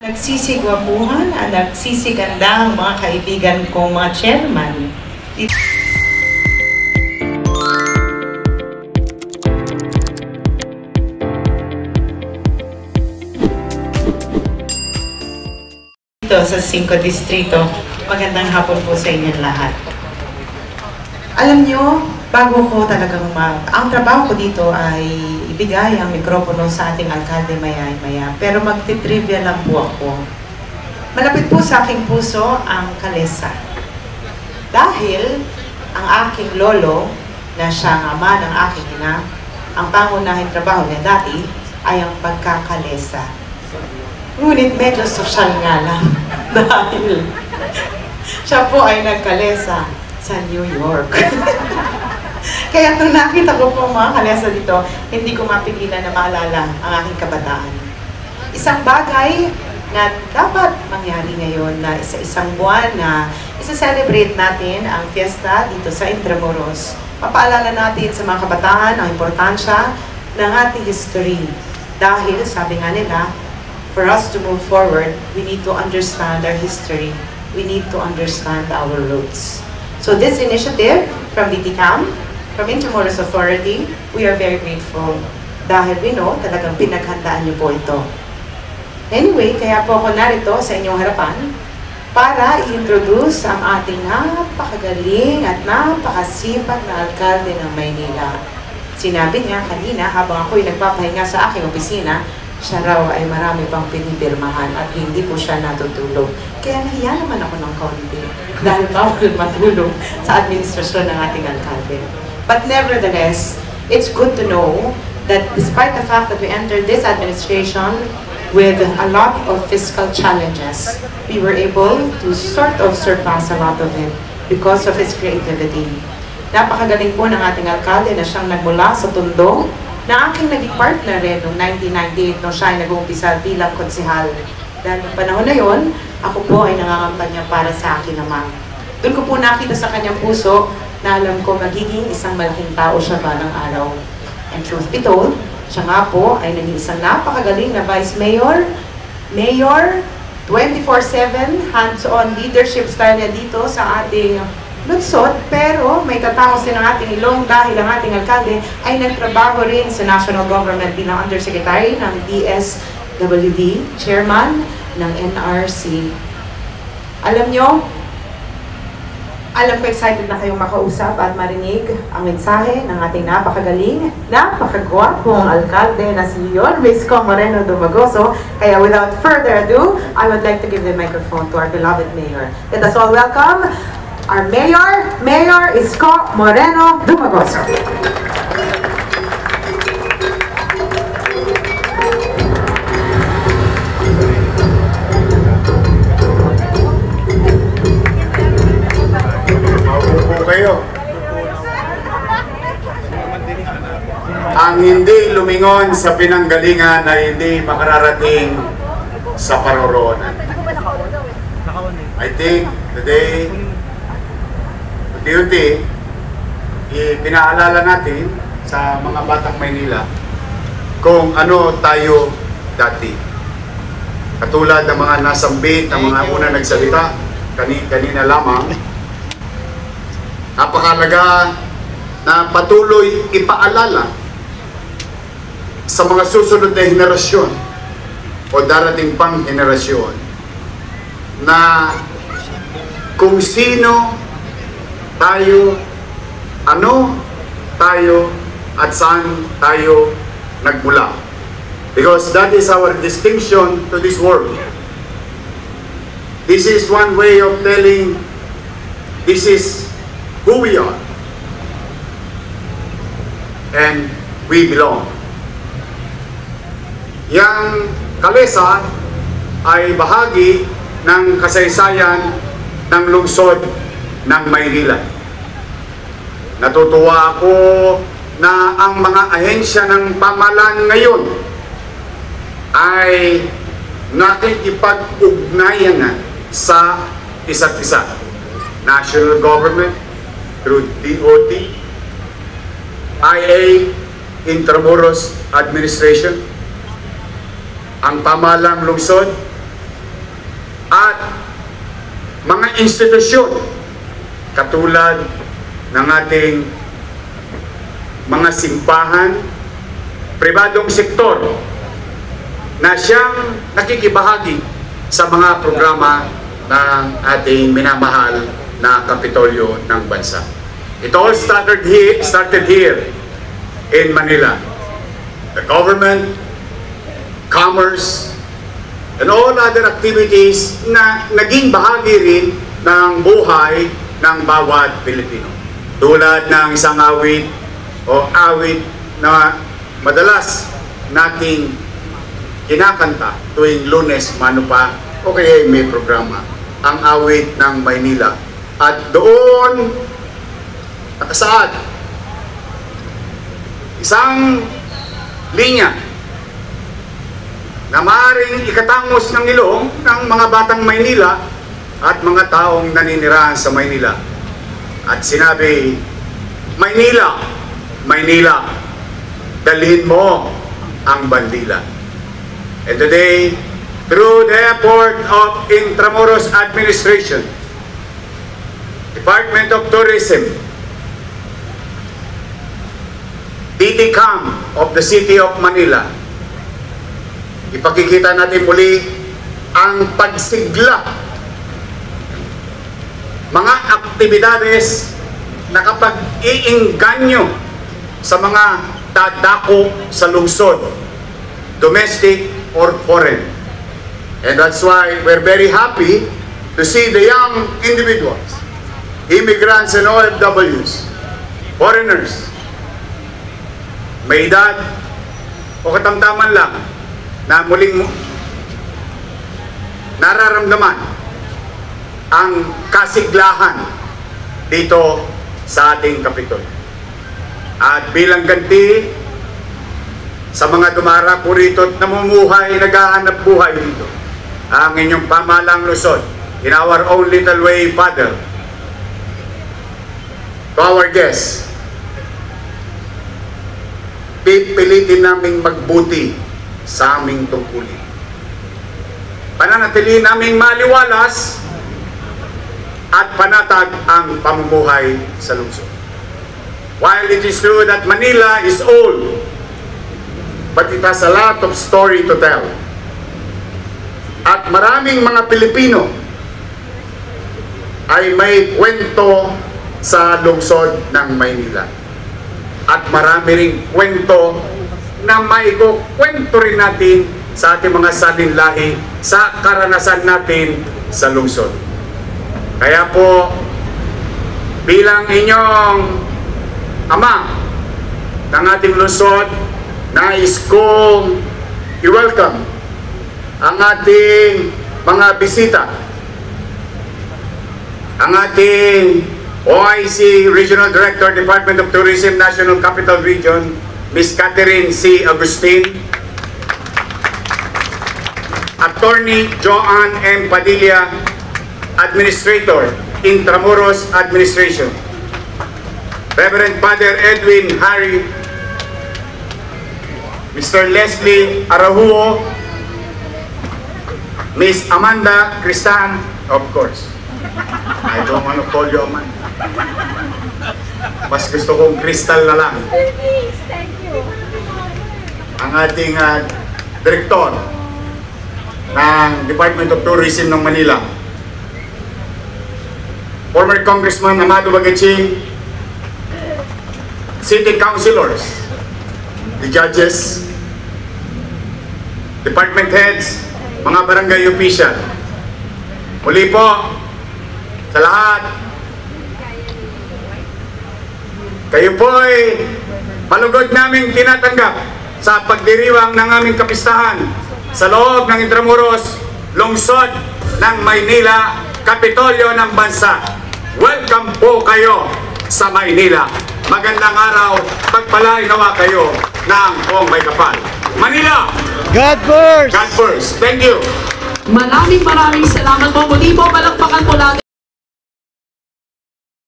Nagsisigwapuhan at nagsisiganda ang mga kaibigan kong mga chairman. Dito sa 5 Distrito, magandang hapon po sa inyong lahat. Alam nyo, bago ko talagang ang trabaho ko dito ay ibigay ang mikropono sa ating alkalde maya-maya. Pero magtitrivia lang po ako. Malapit po sa aking puso ang Calesa. Dahil ang aking lolo, na siyang ama ng aking ina, ang pangunahing trabaho niya dati ay ang pagkakalesa. Ngunit medyo sosyal nga lang dahil siya po ay nagkalesa sa New York. Kaya nung nakita ko po mga kalesa dito, hindi ko mapigilan na maalala ang aking kabataan. Isang bagay na dapat mangyari ngayon na isang buwan na isa-celebrate natin ang fiesta dito sa Intramuros. Papaalala natin sa mga kabataan ang importansya ng ating history. Dahil, sabi nga nila, for us to move forward, we need to understand our history. We need to understand our roots. So this initiative from DTCAM, from Intramuros Authority, we are very grateful dahil we know talagang pinaghandaan niyo po ito. Anyway, kaya po ako narito sa inyong harapan para i-introduce ang ating napakagaling at napakasipag na alkalde ng Maynila. Sinabi niya kanina habang ako'y nagpapahinga sa aking opisina, siya raw ay marami pang pinipirmahan at hindi po siya natutulog. Kaya nahiya naman ako ng kaunti dahil bawal matulog sa administrasyon ng ating alkalde. But nevertheless, it's good to know that despite the fact that we entered this administration with a lot of fiscal challenges, we were able to sort of surpass a lot of it because of his creativity. Napakagaling po ng ating alkalde na siyang nagmula sa Tondo, na aking naging partner rin noong 1998 nung siya ay nag-uumpisa bilang konsehal. Dahil noong panahon na yon, ako po ay nangangampanya para sa akin naman. Doon ko po nakita sa kanyang puso na alam ko magiging isang malaking tao siya balang araw. And truth be told, siya nga po ay naging isang napakagaling na Vice Mayor, Mayor, 24/7, hands-on leadership style niya dito sa ating lunsod, pero may tatapos din ang ating ilong dahil ang ating alkalde ay nagtrabaho rin sa national government bilang undersecretary ng DSWD, chairman ng NRC. Alam nyo, alam ko excited na kayong makausap at marinig ang mensahe ng ating napakagaling, napakagwapong alkalde na si Leon Isko Moreno Dumagoso. Kaya without further ado, I would like to give the microphone to our beloved mayor. Let us all welcome our Mayor Isko Moreno Dumagoso. Maupo kayo. Ang hindi lumingon sa pinanggalingan ay hindi makararating sa paroroonan. I think today, unti-unti, pinaalala natin sa mga batang Maynila kung ano tayo dati. Katulad ng mga nasambit, ng mga unang nagsalita, kanina lamang, napakalaga na patuloy ipaalala sa mga susunod na henerasyon o darating pang henerasyon na kung sino tayo, ano tayo, at saan tayo nagmula. Because that is our distinction to this world. This is one way of telling this is who we are. And we belong. Yang Calesa ay bahagi ng kasaysayan ng lungsod ng Maynila. Natutuwa ako na ang mga ahensya ng pamahalaan ngayon ay nakikipag-ugnayan na sa isa't isa. National government through DOT, IA, Intramuros Administration, ang pamahalaang lungsod at mga institusyon katulad ng ating mga simbahan, pribadong sektor na siyang nakikibahagi sa mga programa ng ating minamahal na Kapitolyo ng bansa. It all started here in Manila. The government, commerce, and all other activities na naging bahagi rin ng buhay ng bawat Pilipino. Tulad ng isang awit o awit na madalas nating kinakanta tuwing Lunes, Mano pa, o kaya may programa, ang awit ng Maynila. At doon nakasaad isang linya na maaaring ikatangos ng ilong ng mga batang Maynila at mga taong naninirahan sa Maynila. At sinabi, Maynila, Maynila, dalhin mo ang bandila. And today, through the effort of Intramuros Administration, Department of Tourism, DTCAM of the City of Manila, ipakikita natin muli ang pagsigla, mga aktibidades na kapag iingganyo sa mga dadako sa lungsod, domestic or foreign. And that's why we're very happy to see the young individuals, immigrants and OFWs, foreigners, may edad o katamtaman lang na muling nararamdaman ang kasiglahan dito sa ating Kapitol. At bilang ganti sa mga dumarako rito at namumuhay, naghahanap buhay dito, ang inyong pamahalang Luzon, in our own little way, Father, to our guests, pipilitin naming magbuti sa aming tungkulin. Pananatilihin naming maliwalas at panatag ang pamumuhay sa lungsod. While it is true that Manila is old, but it has a lot of story to tell. At maraming mga Pilipino ay may kwento sa lungsod ng Maynila. At marami ring kwento na maikukwento rin natin sa ating mga salinlahi sa karanasan natin sa lungsod. Kaya po, bilang inyong ama ng ating lungsod, nais kong i-welcome ang ating mga bisita, ang ating OIC Regional Director, Department of Tourism, National Capital Region, Ms. Catherine C. Agustin, Attorney Joanne M. Padilla, Administrator, Intramuros Administration, Reverend Father Edwin Harry, Mr. Leslie Arahuo, Ms. Amanda Cristan, of course. I don't want to call you Amanda. Mas gusto kong Crystal na lang. Thank you. Ang ating Direktor ng Department of Tourism ng Manila, former Congressman Amado Bagachi, City Councilors, the judges, department heads, mga barangay official. Muli po, sa lahat, kayo po ay malugod naming tinatanggap sa pagdiriwang ng aming kapistahan sa loob ng Intramuros, lungsod ng Maynila, Kapitolyo ng bansa. Welcome po kayo sa Maynila. Magandang araw, pagpalain nawa kayo ng buong may kapal. Manila! God first! God first. Thank you. Maraming salamat po. Muli po, palakpakan po natin.